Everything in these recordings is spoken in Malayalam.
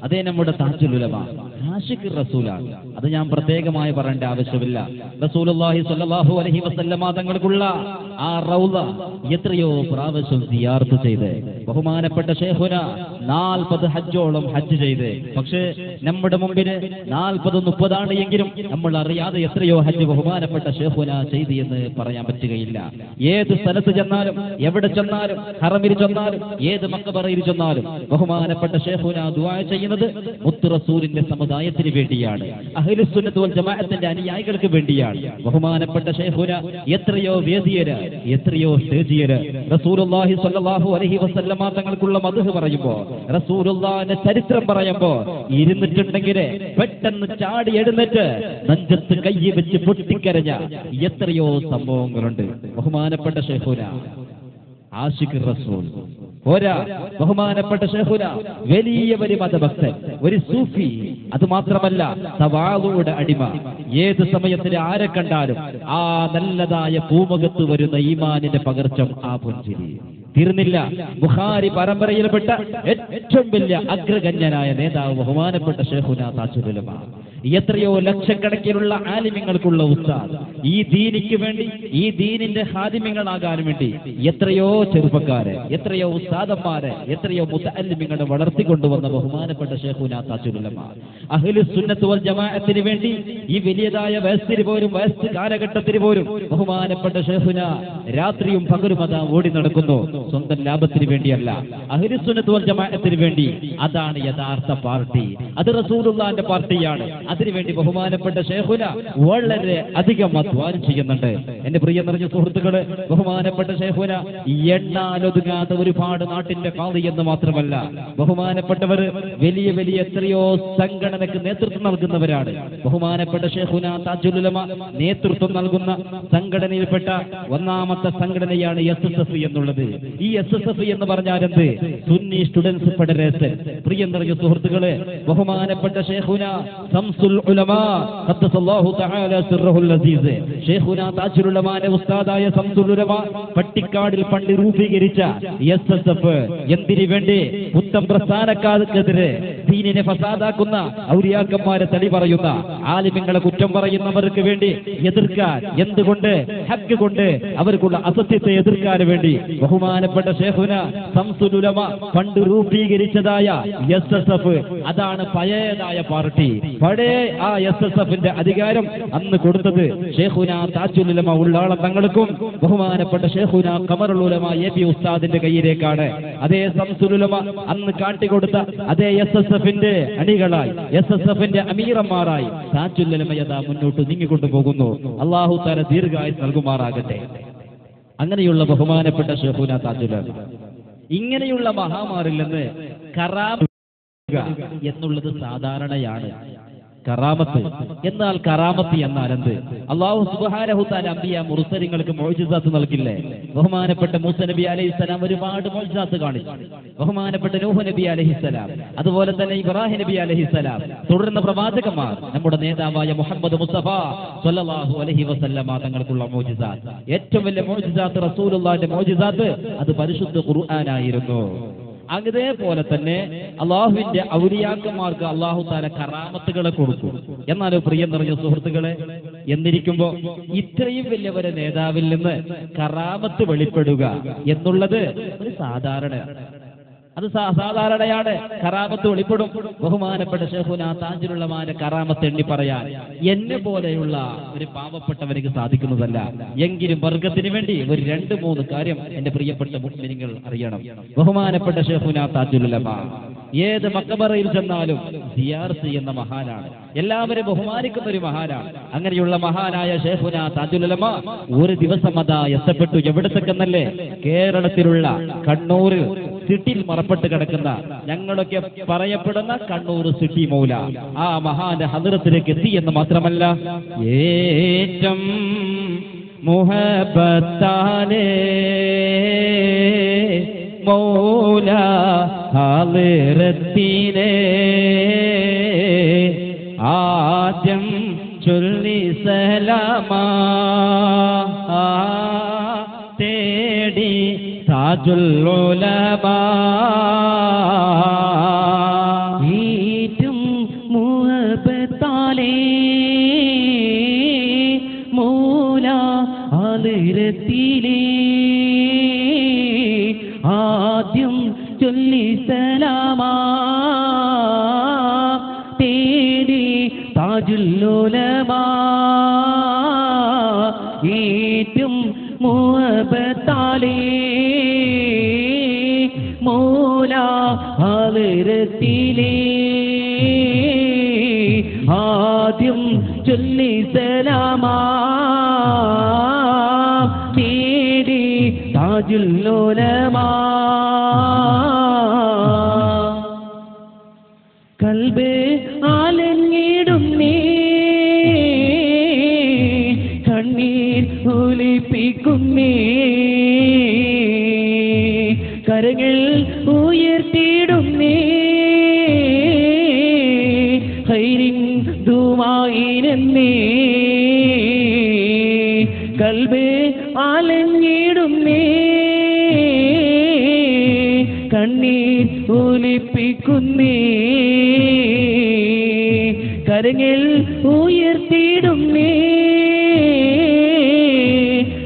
അതേ നമ്മുടെ താജുൽ ഉലമ ആശിഖ് റസൂലാണ്. അത് ഞാൻ പ്രത്യേകമായി പറയേണ്ട ആവശ്യമില്ല. റസൂലുള്ളാഹി സ്വല്ലല്ലാഹു അലൈഹി വസല്ലമ തങ്ങൾക്കുള്ള ആ റൗള എത്രയോ പ്രാവശ്യം സിയാറത്ത് ചെയ്ത് ബഹുമാനപ്പെട്ട ശൈഖുന 40 ഹജ്ജോളം ഹജ്ജ് ചെയ്ത്. പക്ഷേ നമ്മുടെ മുമ്പിന് 40-30 ആണ് എങ്കിലും നമ്മൾ അറിയാതെ എത്രയോ ഹജ്ജ് ബഹുമാനപ്പെട്ട ശൈഖുന ചെയ്തു എന്ന് പറയാൻ പറ്റുകയില്ല. ഏത് സ്ഥലത്ത് ചെന്നാലും, എവിടെ ചെന്നാലും, ഹറമിൽ ചെന്നാലും, ഏത് മഖബറയിൽ ചെന്നാലും ബഹുമാനപ്പെട്ട ശൈഖുന ദുആ ചെയ്യുന്നത് മുത്ത് റസൂലിന്റെ സമുദായത്തിന് വേണ്ടിയാണ്, അഹ്ലുസ് സുന്നത്ത് വൽ ജമാഅത്തിന്റെ അനുയായികൾക്ക് വേണ്ടിയാണ്. ബഹുമാനപ്പെട്ട ശൈഖുന എത്രയോ വേദിയര്, എത്രയോ സ്റ്റേജിയര് റസൂലുള്ളാഹി സ്വല്ലല്ലാഹു അലൈഹി വസല്ലമ തങ്ങൾക്കുള്ള മദ്ഹ് പറയുമ്പോ, റസൂലുള്ളാഹിന്റെ ചരിത്രം പറയുമ്പോ ഇരുന്നിട്ടുണ്ടെങ്കിൽ പെട്ടെന്ന് ചാടി എഴുന്നേറ്റ് നെഞ്ചത്ത് കൈ വെച്ച് പൊട്ടിക്കരഞ്ഞ എത്രയോ സംഭവങ്ങളുണ്ട്. ബഹുമാനപ്പെട്ട ശൈഖുന ആശിഖ് റസൂൽ പോരാ, ബഹുമാനപ്പെട്ട ശൈഖുന വലിയ ഒരു മതഭക്തൻ, ഒരു സൂഫി. അത് മാത്രമല്ല തവാളുടെ അടിമ. ഏത് സമയത്തിന് ആരെ കണ്ടാലും ആ നല്ലതായ പൂമുഖത്ത് വരുന്ന ഈമാനിന്റെ പകർച്ചം, ആ പുഞ്ചിരി തീർന്നില്ല. ബുഖാരി പരമ്പരയിൽപ്പെട്ട ഏറ്റവും വലിയ അഗ്രഗണ്യനായ നേതാവ് ബഹുമാനപ്പെട്ട ശൈഖുന താജുൽ ഉലമ. എത്രയോ ലക്ഷക്കണക്കിനുള്ള ആലിമ്യങ്ങൾക്കുള്ള ഉസ്താദ്. ഈ ദീനിക്ക് വേണ്ടി, ഈ ദീനിന്റെ ഹാദിമ്യങ്ങളാകാൻ വേണ്ടി എത്രയോ ചെറുപ്പക്കാരെ, എത്രയോ ഉസ്താദന്മാരെ, എത്രയോ മുതഅല്ലിമീങ്ങളെ വളർത്തിക്കൊണ്ടുവന്ന ബഹുമാനപ്പെട്ട ശൈഖുന താജുൽ ഉലമ. അഹ്ലുസ് സുന്നത്ത് വൽ ജമാഅത്തിന് വേണ്ടി ഈ വലിയതായ വയസ്സിന് പോലും, വയസ്സ് കാലഘട്ടത്തിന് പോലും ബഹുമാനപ്പെട്ട ശൈഖുന രാത്രിയും പകലും അതാ ഓടി നടക്കുന്നു. സ്വന്തം ലാഭത്തിന് വേണ്ടിയല്ല, അഹ്ലുസ് സുന്നത്ത് വൽ ജമാഅത്തിന് വേണ്ടി. അതാണ് യഥാർത്ഥ പാർട്ടി. അത് റസൂലുള്ളാഹിന്റെ പാർട്ടിയാണ്. അതിനുവേണ്ടി ബഹുമാനപ്പെട്ട ശൈഖുന വളരെ അധികം അധ്വാനം ചെയ്യുന്നുണ്ട്. എന്റെ പ്രിയ നിറഞ്ഞ സുഹൃത്തുക്കളെ, ബഹുമാനപ്പെട്ട ശൈഖുന എണ്ണാലൊതുങ്ങാത്ത ഒരുപാട് നാട്ടിന്റെ ഖാദി എന്ന് മാത്രമല്ല, ബഹുമാനപ്പെട്ടവർ വലിയ വലിയ എത്രയോ സംഘടനക്ക് നേതൃത്വം നൽകുന്നവരാണ്. ബഹുമാനപ്പെട്ട ശൈഖുന താജുൽ ഉലമ നേതൃത്വം നൽകുന്ന സംഘടനയിൽപ്പെട്ട ഒന്നാമത്തെ സംഘടനയാണ് SSF എന്നുള്ളത്. ഈ SSF എന്ന് പറഞ്ഞാൽ എന്ത്? Sunni students federation. പ്രിയ നിറഞ്ഞ സുഹൃത്തുക്കളെ, ബഹുമാനപ്പെട്ട ശൈഖുന ശംസുൽ ഉലമാ ഖദ്ദസല്ലാഹു തആല സിർറഹുൽ അസീസ് ശൈഖുന താജുൽ ഉലമാന്റെ ഉസ്താദായ ശംസുൽ ഉലമാ പട്ടിക്കാടിൽ പണ്ട് രൂപീകരിച്ച SSF എന്തിനു വേണ്ടി? പുത്തൻ പ്രസ്ഥാനക്കാർക്കെതിരെ, ദീനിനെ ഫസാദാക്കുന്ന ഔലിയാക്കന്മാരെ തടി പറയുന്ന, ആലിമ്യങ്ങളെ കുറ്റം പറയുന്നവർക്ക് വേണ്ടി എതിർക്കാൻ. എന്തുകൊണ്ട്? ഹക്ക് കൊണ്ട്, അവർക്കുള്ള അസത്യത്തെ എതിർക്കാൻ വേണ്ടി ബഹുമാനപ്പെട്ട ശൈഖുന ശംസുൽ ഉലമാ പണ്ട് രൂപീകരിച്ചതായ SSF. അതാണ് പഴയതായ പാർട്ടി. പഴയ ആ SSFന്റെ അധികാരം അന്ന് കൊടുത്തത് ശൈഖുന താജുൽ ഉലമ ഉള്ളാളം തങ്ങൾക്കും ബഹുമാനപ്പെട്ട ശൈഖുന ഖമറുൽ ഉലമ AB ഉസ്താദിന്റെ കയ്യിലേക്കാണ്. അതേ ശംസുൽ ഉലമ അന്ന് കാട്ടിക്കൊടുത്ത അതേ SSFന്റെ അണികളായി, SSFന്റെ അമീറന്മാരായി താജുൽ ഉലമ യഥാ മുന്നോട്ട് നീങ്ങിക്കൊണ്ടുപോകുന്നു. അല്ലാഹു തആല ദീർഘായുസ്സ് നൽകുമാറാകട്ടെ. അങ്ങനെയുള്ള ബഹുമാനപ്പെട്ട ശൈഖുന താജുൽ ഉലമ ഇങ്ങനെയുള്ള മഹാമാരിൽ നിന്ന് കറാമത്ത് എന്നുള്ളത് സാധാരണയാണ്. കറാമത്ത് എന്നാൽ, കറാമത്ത് എന്നാൽ എന്ത്? അല്ലാഹു സുബ്ഹാനഹു തആല അംബിയ മുർസലിങ്ങൾക്ക് മുഅ്ജിസാത്ത് നൽകില്ലേ? ബഹുമാനപ്പെട്ട മൂസ നബി അലൈഹിസ്സലാം ഒരുപാട് മുഅ്ജിസാത്ത് കാണിച്ചു. ബഹുമാനപ്പെട്ട നൂഹ് നബി അലൈഹിസ്സലാം, അതുപോലെ തന്നെ ഇബ്രാഹിം നബി അലൈഹിസ്സലാം, തുടർന്ന് പ്രവാചകന്മാർ, നമ്മുടെ നേതാവായ മുഹമ്മദ് മുസ്തഫ സ്വല്ലല്ലാഹു അലൈഹി വസല്ലമ തങ്ങൾക്കുള്ള മുഅ്ജിസാത്ത്. ഏറ്റവും വലിയ മുഅ്ജിസാത്ത് റസൂലുള്ളാഹിന്റെ മുഅ്ജിസാത്ത് അത് പരിശുദ്ധ ഖുർആനായിരുന്നു. അതേപോലെ തന്നെ അള്ളാഹുവിന്റെ ഔലിയാക്കന്മാർക്ക് അള്ളാഹു തആല കറാമത്തുകളെ കൊടുക്കും. എന്നാലും പ്രിയ നിറഞ്ഞ സുഹൃത്തുക്കളെ, എന്നിരിക്കുമ്പോ ഇത്രയും വലിയ നേതാവിൽ നിന്ന് കറാമത്ത് വെളിപ്പെടുക എന്നുള്ളത് ഒരു സാധാരണ, അത് സാധാരണയാണ്. കറാമത്ത് വെളിപ്പെടും. ബഹുമാനപ്പെട്ട ശൈഖുന താജുൽ ഉലമാന്റെ കറാമത്ത് എണ്ണി പറയാൻ എന്നെ പോലെയുള്ള ഒരു പാവപ്പെട്ടവർക്ക് സാധിക്കുന്നതല്ല. എങ്കിലും വർഗത്തിന് വേണ്ടി ഒരു 2-3 കാര്യം എന്റെ പ്രിയപ്പെട്ട മുസ്ലിങ്ങൾ അറിയണം. ബഹുമാനപ്പെട്ട ശൈഖുന താജുൽ ഉലമ ഏത് മഖബറയിൽ ചെന്നാലും സിയാറത്ത് ചെയ്യുന്ന മഹാനാണ്. എല്ലാവരും ബഹുമാനിക്കുന്ന ഒരു മഹാനാണ്. അങ്ങനെയുള്ള മഹാനായ ശൈഖുന താജുൽ ഉലമ ഒരു ദിവസം അതാ എത്തപ്പെട്ടു. എവിടത്തേക്കെന്നല്ലേ? കേരളത്തിലുള്ള കണ്ണൂർ സിറ്റിയിൽ മറപ്പെട്ട് കിടക്കുന്ന, ഞങ്ങളൊക്കെ പറയപ്പെടുന്ന കണ്ണൂർ സിറ്റി മൗല, ആ മഹാന്റെ ഹദ്റത്തിലേക്ക് എത്തി എന്ന് മാത്രമല്ല, ഏറ്റം മുഹബ്ബത്താലേ മൗല ഹദ്റത്തിനെ ആദ്യം ചൊല്ലി സലാമാ തേടി താജുൽ ഉലമാ ചൊല്ലി സലാമാ തേടി താജുല്ലുലമാ ഏറ്റം മുഹബത്താലേ മൗല ഹളറത്തിലേ ആദ്യം ചൊല്ലി സലാമാ തേടി താജുല്ലുലമാ കൽബ് ആലഞ്ഞിടുന്നേ കണ്ണീർ ഒലിപ്പിക്കുന്നേ കരങ്ങൾ ഉയർത്തിയിടുന്നേ ഖൈറിൻ ദുആയിനെന്നേ കൽബ് ആലഞ്ഞിടുന്നേ കണ്ണീർ ഒലിപ്പിക്കുന്നേ കരങ്ങൾ ഉയർത്തിയിടുന്നേ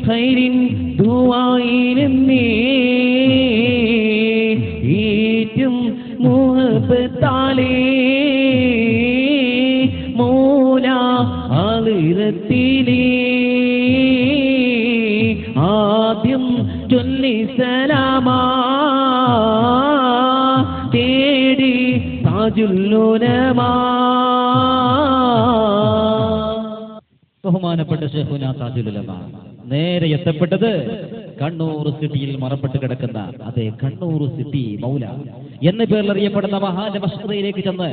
ഖൈറിൻ ദുആയിനെന്നേ ഏറ്റം മുഹബത്താലേ മൗല ഹളറത്തിലേ ആദ്യം ചൊല്ലി സലാമാ തേടി താജുല്ലുലമാ. ബഹുമാനപ്പെട്ട ശൈഖുനാ താജുൽ ഉലമാ നേരെ എത്തപ്പെട്ടത് കണ്ണൂർ സിറ്റിയിൽ മറപ്പെട്ട് കിടക്കുന്ന അതേ കണ്ണൂർ സിറ്റി മൗല എന്ന പേരിൽ അറിയപ്പെടുന്ന മഹാന്റെ മസ്ജിദിലേക്ക് ചെന്ന്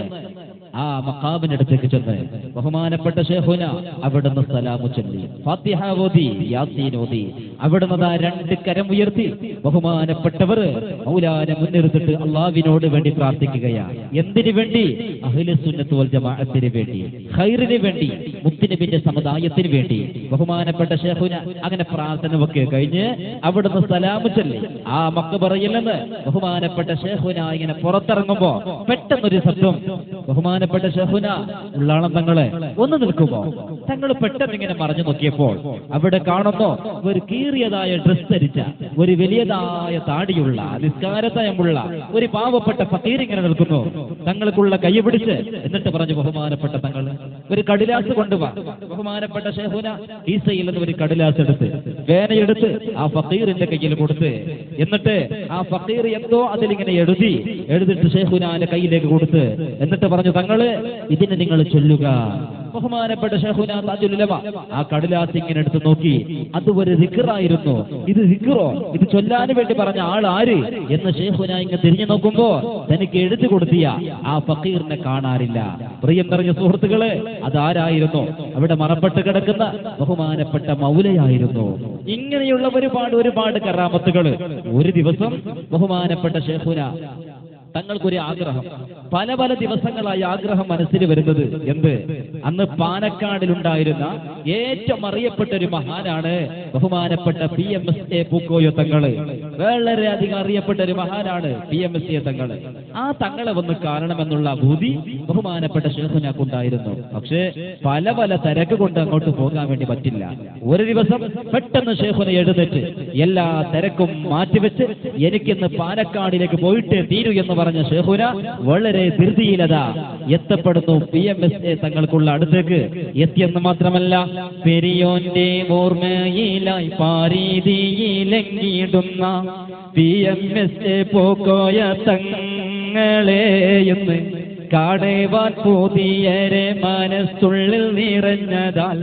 ആ മഖാമിനടുത്തേക്ക് ചെന്ന് ബഹുമാനപ്പെട്ട ശൈഖുന അവിടുന്ന് സലാമു ചൊല്ലി ഫാത്തിഹ ഓതി യാസീൻ ഓതി അവിടുന്ന് രണ്ട് കരം ഉയർത്തി ബഹുമാനപ്പെട്ടവർ മൗലാനെ മുൻനിർത്തിട്ട് അള്ളാഹുവിനോട് വേണ്ടി പ്രാർത്ഥിക്കുകയാണ്. എന്തിനു വേണ്ടി? അഹ്ലു സുന്നത്ത് വൽ ജമാഅത്തിന് വേണ്ടി, ഖൈറിന് വേണ്ടി, മുത്തുനബിന്റെ സമുദായത്തിന് വേണ്ടി. ബഹുമാനപ്പെട്ട ശൈഖുന അങ്ങനെ പ്രാർത്ഥന ഒക്കെ കഴിഞ്ഞ് അവിടുന്ന് സലാമു ചൊല്ലി ആ മഖ്ബറയിൽ നിന്ന് ബഹുമാനപ്പെട്ട ശൈഖുന ഇങ്ങനെ പുറത്തിറങ്ങുമ്പോ പെട്ടെന്നൊരു ശബ്ദം. ബഹുമാനപ്പെട്ട ശൈഖുന ഉള്ളാളം തങ്ങളെ ഒന്ന് നിൽക്കുമ്പോ തങ്ങൾ പെട്ടെന്ന് ഇങ്ങനെ മറഞ്ഞു നോക്കിയപ്പോൾ അവിടെ കാണുന്നു ഒരു കീറിയതായ ഡ്രസ് ധരിച്ച ഒരു വലിയതായ താടിയുള്ള നിസ്കാരതയമുള്ള ഒരു പാവപ്പെട്ട ഫക്കീർ ഇങ്ങനെ നിൽക്കുന്നു. തങ്ങൾക്കുള്ള കൈ പിടിച്ച് എന്നിട്ട് പറഞ്ഞു, ബഹുമാനപ്പെട്ട തങ്ങൾ ഒരു കടിലാസ് കൊണ്ടുപോവാ. ബഹുമാനപ്പെട്ട ശൈഖുന ഈസയിൽ നിന്ന് ഒരു കടിലാസ് എടുത്ത് വേനയെടുത്ത് ആ ഫക്കീറിന്റെ കയ്യിൽ കൊടുത്ത് എന്നിട്ട് ആ ഫക്കീർ എന്തോ അതിലിങ്ങനെ എഴുതിട്ട് ശൈഖുനാന്റെ കയ്യിലേക്ക് കൊടുത്ത് എന്നിട്ട് പറഞ്ഞു, തങ്ങള് ഇതിനെ നിങ്ങൾ ചൊല്ലുക. ബഹുമാനപ്പെട്ട ശൈഖുനാ താജുൽ ഉലമാ ആ കടലാസ് ഇങ്ങനെ എടുത്ത് നോക്കി. അത് ഒരു ദിക്റായിരുന്നു. ഇത് ദിക്റോ? ഇത് ചൊല്ലാൻ വേണ്ടി പറഞ്ഞ ആൾ ആര് എന്ന് ശൈഖുനാ ഇങ്ങനെ തിരിഞ്ഞു നോക്കുമ്പോ തനിക്ക് എഴുതി കൊടുത്തിയ ആ ഫക്കീറിനെ കാണാറില്ല. പ്രിയം നിറഞ്ഞ സുഹൃത്തുക്കളെ, അതാരായിരുന്നു? അവിടെ മറപ്പെട്ട് കിടക്കുന്ന ബഹുമാനപ്പെട്ട മൗലയായിരുന്നു. ഇങ്ങനെയുള്ള ഒരുപാട് കറാമത്തുകൾ. ഒരു ദിവസം ബഹുമാനപ്പെട്ട ശൈഖുനാ തങ്ങൾക്കൊരു ആഗ്രഹം, പല ദിവസങ്ങളായി ആഗ്രഹം മനസ്സിൽ വരുന്നത് എന്ത്? അന്ന് പാലക്കാടിലുണ്ടായിരുന്ന ഏറ്റവും അറിയപ്പെട്ട ഒരു മഹാനാണ് ബഹുമാനപ്പെട്ട PMSA പൂക്കോയ തങ്ങള്. വളരെയധികം അറിയപ്പെട്ട ഒരു മഹാനാണ് PMSA തങ്ങള്. ആ തങ്ങളെ വന്ന് കാണണമെന്നുള്ള ഭൂതി ബഹുമാനപ്പെട്ട ശൈഖുനാക്കുണ്ടായിരുന്നു. പക്ഷേ പല തിരക്ക് കൊണ്ട് അങ്ങോട്ട് പോകാൻ വേണ്ടി പറ്റില്ല. ഒരു ദിവസം പെട്ടെന്ന് ശൈഖുന എഴുന്നേറ്റ് എല്ലാ തിരക്കും മാറ്റിവെച്ച് എനിക്കിന്ന് പാലക്കാടിലേക്ക് പോയിട്ട് തീരൂ എന്ന് പറഞ്ഞ ശൈഖുന വളരെ ധൃതിയിലത എത്തപ്പെടുന്നു PMSA തങ്ങൾക്കുള്ള അടുത്തേക്ക്. എത്തിയെന്ന് മാത്രമല്ല, പെരിയോന്റെ ഓർമ്മയിലായി പാരീതിയിലെങ്കിടുന്ന PMSA പോക്കോയ തങ്ങളെ എന്ന് കാണുവാൻ പുതിയരെ മനസ്സുള്ളിൽ നിറഞ്ഞതാൽ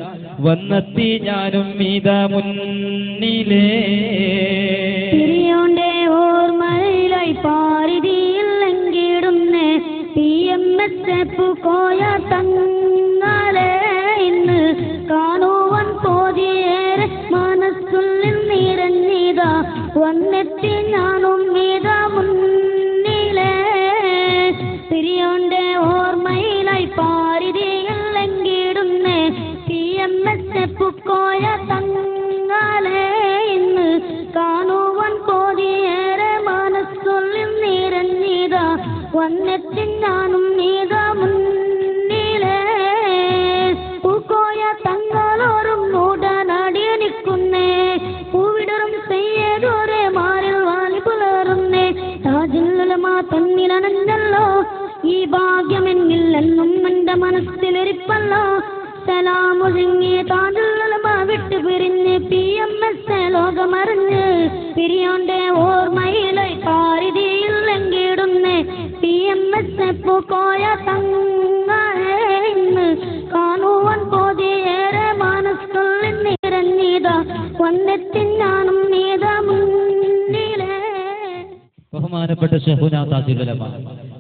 വന്നെത്തി ഞാനും ഇതാ മുന്നിലേ. പെരിയോന്റെ ഓർമ്മയിലായി പാരീതിയിലെങ്കിടുന്ന PMSA പോക്കോയ തങ്ങളെ ഇന്ന് കാണുവാൻ പുതിയരെ മനസ്സുള്ളിൽ നിറഞ്ഞതാ വന്നെത്തി ഞാനും ഇതാ മുന്നിലേ. പെരിയോന്റെ ഓർമ്മയിലായി പാരീതിയിലെങ്കിടുന്ന PMSA പോക്കോയ തങ്ങളെ ഇന്ന് കാണുവാൻ പുതിയരെ മനസ്സുള്ളിൽ നിറഞ്ഞതാ വന്നെത്തി ഞാനും ഇതാ മുന്നിലേ. പൂക്കോയ തങ്ങളോറും ഉടനടിയണിക്കുന്നേ പൂവിടറും പെയ്യതോരെ മാറിൽ വാലി പുലറുന്നേ. താജുൽ ഉലമാ കണ്ണിലണഞ്ഞല്ലോ. ഈ ഭാഗ്യമെന്നിൽ എന്നും എന്റെ മനസ്സിലിരിപ്പല്ലോ. സലാമൊഴുങ്ങിയ താജുലുലമ വിട്ടു പിരിഞ്ഞ് PMS ലോകമറിഞ്ഞ് പിരിയോന്റെ ഓർമ്മയിലെ കാരിതിയിൽ ലംഘിടുന്നേ PMS പൂക്കോയ തങ്ങളെ ഇന്ന് കാണുവാൻ പോതിയേറെ മനസ്സുള്ളിൽ നിറഞ്ഞിതാ വന്നെത്തിനാനും നീത മുന്നിലേ. ബഹുമാനപ്പെട്ട ശൈഖുനാ താജുൽ ഉലമ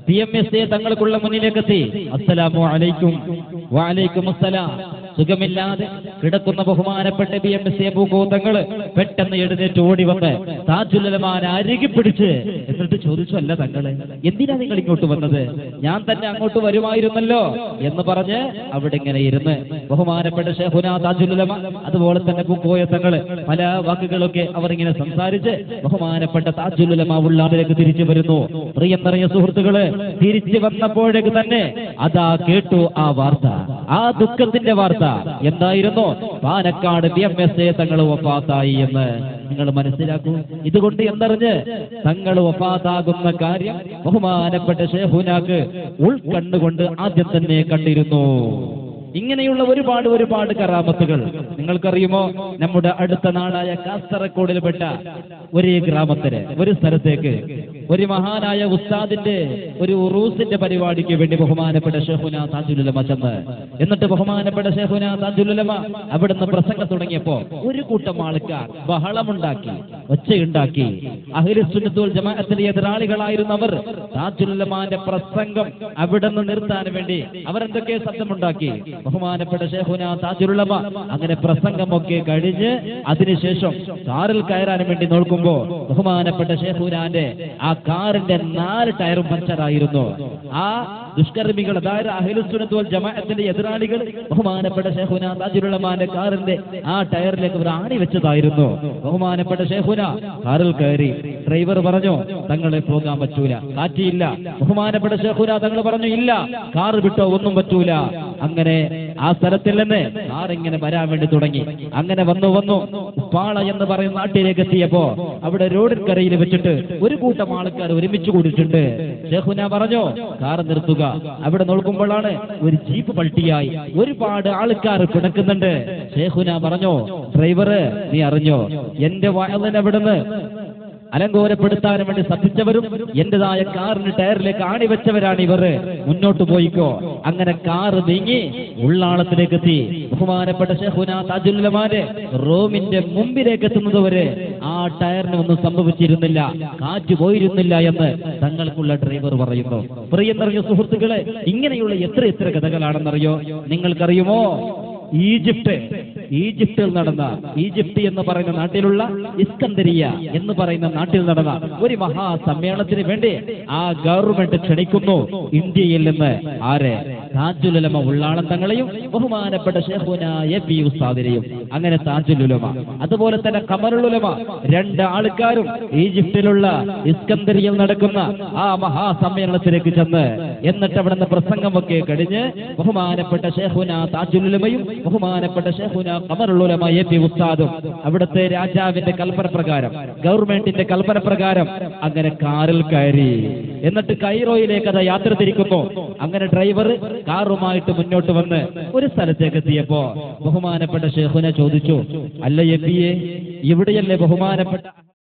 PMS തങ്ങൾക്കുള്ള മുന്നിലേക്കെത്തി. അസ്സലാമു അലൈക്കും. വഅലൈക്കും അസ്സലാം. സുഖമില്ലാതെ കിടക്കുന്ന ബഹുമാനപ്പെട്ട PMS പൂക്കോത്തങ്ങള് പെട്ടെന്ന് എഴുന്നേറ്റ് ഓടി വന്ന് താജുൽ ഉലമാനെ അരികി പിടിച്ച് എന്നിട്ട് ചോദിച്ചു, അല്ല തങ്ങള് എന്തിനാ നിങ്ങൾ ഇങ്ങോട്ട് വന്നത്? ഞാൻ തന്നെ അങ്ങോട്ട് വരുമായിരുന്നല്ലോ എന്ന് പറഞ്ഞ് അവിടെ ഇങ്ങനെ ഇരുന്ന് ബഹുമാനപ്പെട്ട ശൈഖുനാ താജുൽ ഉലമ അതുപോലെ തന്നെ പൂക്കോയത്തങ്ങള് പല വാക്കുകളൊക്കെ അവർ ഇങ്ങനെ സംസാരിച്ച് ബഹുമാനപ്പെട്ട താജുൽ ഉലമ ഉള്ളാടിലേക്ക് തിരിച്ചു വരുന്നു. പ്രിയം നിറഞ്ഞ സുഹൃത്തുക്കള്, തിരിച്ചു വന്നപ്പോഴേക്ക് തന്നെ അതാ കേട്ടു ആ വാർത്ത, ആ ദുഃഖത്തിന്റെ വാർത്ത. എന്തായിരുന്നു? പാലക്കാട് PMS തങ്ങൾ വഫാത്തായി എന്ന് നിങ്ങൾ മനസ്സിലാക്കൂ. ഇതുകൊണ്ട് എന്തറിഞ്ഞ് തങ്ങൾ വഫാത്താകുന്ന കാര്യം ബഹുമാനപ്പെട്ട ശൈഖുനാക്ക് ഉൾക്കണ്ടുകൊണ്ട് ആദ്യം തന്നെ കണ്ടിരുന്നു. ഇങ്ങനെയുള്ള ഒരുപാട് കറാമത്തുകൾ നിങ്ങൾക്കറിയുമോ? നമ്മുടെ അടുത്ത നാടായ കാസർഗോഡിൽപ്പെട്ട ഒരു ഗ്രാമത്തിന്, ഒരു സ്ഥലത്തേക്ക് ഒരു മഹാനായ ഉസ്താദിന്റെ ഒരു ഉറൂസിന്റെ പരിപാടിക്ക് വേണ്ടി ബഹുമാനപ്പെട്ട ശൈഖുനാ താജുൽ ഉലമ ചെന്ന് എന്നിട്ട് ബഹുമാനപ്പെട്ട ശൈഖുനാ താജുൽ ഉലമ അവിടുന്ന് പ്രസംഗം തുടങ്ങിയപ്പോ ഒരു കൂട്ടം ആൾക്കാർ ബഹളമുണ്ടാക്കി, ഒച്ചയുണ്ടാക്കി. അഹ്ലുസുന്നത്ത് വൽ ജമാഅത്തിന്റെ എതിരാളികളായിരുന്നവർ താജുൽ ഉലമാന്റെ പ്രസംഗം അവിടുന്ന് നിർത്താൻ വേണ്ടി അവരെന്തൊക്കെ ശബ്ദമുണ്ടാക്കി. ബഹുമാനപ്പെട്ട ശൈഖുനാ താജുൽ ഉലമ അങ്ങനെ പ്രസംഗമൊക്കെ കഴിഞ്ഞ് അതിനുശേഷം കാറിൽ കയറാൻ വേണ്ടി നോക്കുമ്പോ ബഹുമാനപ്പെട്ട ശൈഖുനാന്റെ ആ കാറിന്റെ 4 ടയറും പഞ്ചറായിരുന്നു. ആ ദുഷ്കർമ്മികൾ, അതായത് അഹ്ലുസുന്നത്ത് വൽ ജമാഅത്തിന്റെ എതിരാളികൾ ബഹുമാനപ്പെട്ട ശൈഖുനാ താജുൽ ഉലമാന്റെ കാറിന്റെ ആ ടയറിലേക്ക് ഒരു ആണി വെച്ചതായിരുന്നു. ബഹുമാനപ്പെട്ട ശൈഖുനാ കാറിൽ കയറി. ഡ്രൈവർ പറഞ്ഞു, തങ്ങളെ പോകാൻ പറ്റൂല, കാറ്റിയില്ല. ബഹുമാനപ്പെട്ട ശൈഖുനാ തങ്ങൾ പറഞ്ഞു, ഇല്ല, കാർ വിട്ടോ ഒന്നും പറ്റൂല. അങ്ങനെ ആ സ്ഥലത്തിൽ നിന്ന് കാർ ഇങ്ങനെ വരാൻ വേണ്ടി തുടങ്ങി. അങ്ങനെ വന്നു പാള എന്ന് പറയുന്ന നാട്ടിലേക്ക് എത്തിയപ്പോ അവിടെ റോഡിൻകരയിൽ വെച്ചിട്ട് ഒരു കൂട്ടം ആൾക്കാർ ഒരുമിച്ച് കൂടിയിട്ടുണ്ട്. ശൈഖുനാ പറഞ്ഞു, കാർ നിർത്തുക. അവിടെ നോക്കുമ്പോഴാണ് ഒരു ജീപ്പ് പൾട്ടിയായി ഒരുപാട് ആൾക്കാർ കിടക്കുന്നുണ്ട്. ശൈഖുനാ പറഞ്ഞു, ഡ്രൈവറ് നീ അറിഞ്ഞോ, എന്റെ വയലിന് അവിടുന്ന് അലങ്കോലപ്പെടുത്താൻ വേണ്ടി ശ്രദ്ധിച്ചവരും എന്റേതായ കാറിന് ടയറിലേക്ക് ആണിവെച്ചവരാണ് ഇവർ. മുന്നോട്ട് പോയിക്കോ. അങ്ങനെ കാർ നീങ്ങി ഉള്ളാളത്തിലേക്ക് എത്തി. ബഹുമാനപ്പെട്ട ശൈഖുനാ താജുൽ ഉലമാന്റെ റൂമിന്റെ മുമ്പിലേക്ക് എത്തുന്നതുവരെ ആ ടയറിന് ഒന്നും സംഭവിച്ചിരുന്നില്ല, കാറ്റ് പോയിരുന്നില്ല എന്ന് തങ്ങൾക്കുള്ള ഡ്രൈവർ പറയുന്നു. പ്രിയം നിറഞ്ഞ സുഹൃത്തുക്കളെ, ഇങ്ങനെയുള്ള എത്ര കഥകളാണെന്നറിയോ? നിങ്ങൾക്കറിയുമോ? ഈജിപ്തിൽ നടന്ന, ഈജിപ്ത് എന്ന് പറയുന്ന നാട്ടിലുള്ള ഇസ്കന്ദരിയ എന്ന് പറയുന്ന നാട്ടിൽ നടന്ന ഒരു മഹാസമ്മേളനത്തിന് വേണ്ടി ആ ഗവൺമെന്റ് ക്ഷണിക്കുന്നു ഇന്ത്യയിൽ നിന്ന്. ആരെ? താജുൽ ഉലമ ഉള്ളാളം തങ്ങളെയും ബഹുമാനപ്പെട്ട ശൈഖുനാ FB ഉസ്താദിനെയും. അങ്ങനെ താജുൽ ഉലമ അതുപോലെ തന്നെ ഖമറുൽ ഉലമ 2 ആൾക്കാരും ഈജിപ്തിലുള്ള ഇസ്കന്ദരിയയിൽ നടക്കുന്ന ആ മഹാസമ്മേളനത്തിലേക്ക് ചെന്ന് എന്നിട്ട് അവിടുന്ന് പ്രസംഗമൊക്കെ കഴിഞ്ഞ് ബഹുമാനപ്പെട്ട ശൈഖുനാ താജുൽ ഉലമയും ബഹുമാനപ്പെട്ട ശൈഖുനാ ഖമറുൽ ഉലമ FB ഉസ്താദും അവിടുത്തെ രാജാവിന്റെ കൽപ്പന പ്രകാരം, ഗവൺമെന്റിന്റെ കൽപ്പന പ്രകാരം അങ്ങനെ കാറിൽ കയറി. എന്നിട്ട് കൈറോയിലേക്ക് അത് യാത്ര തിരിക്കുന്നു. അങ്ങനെ ഡ്രൈവർ കാറുമായിട്ട് മുന്നോട്ട് വന്ന് ഒരു സ്ഥലത്തേക്ക് എത്തിയപ്പോ ബഹുമാനപ്പെട്ട ശൈഖുനാ ചോദിച്ചു, അല്ല FB, ഇവിടെയല്ലേ ബഹുമാനപ്പെട്ട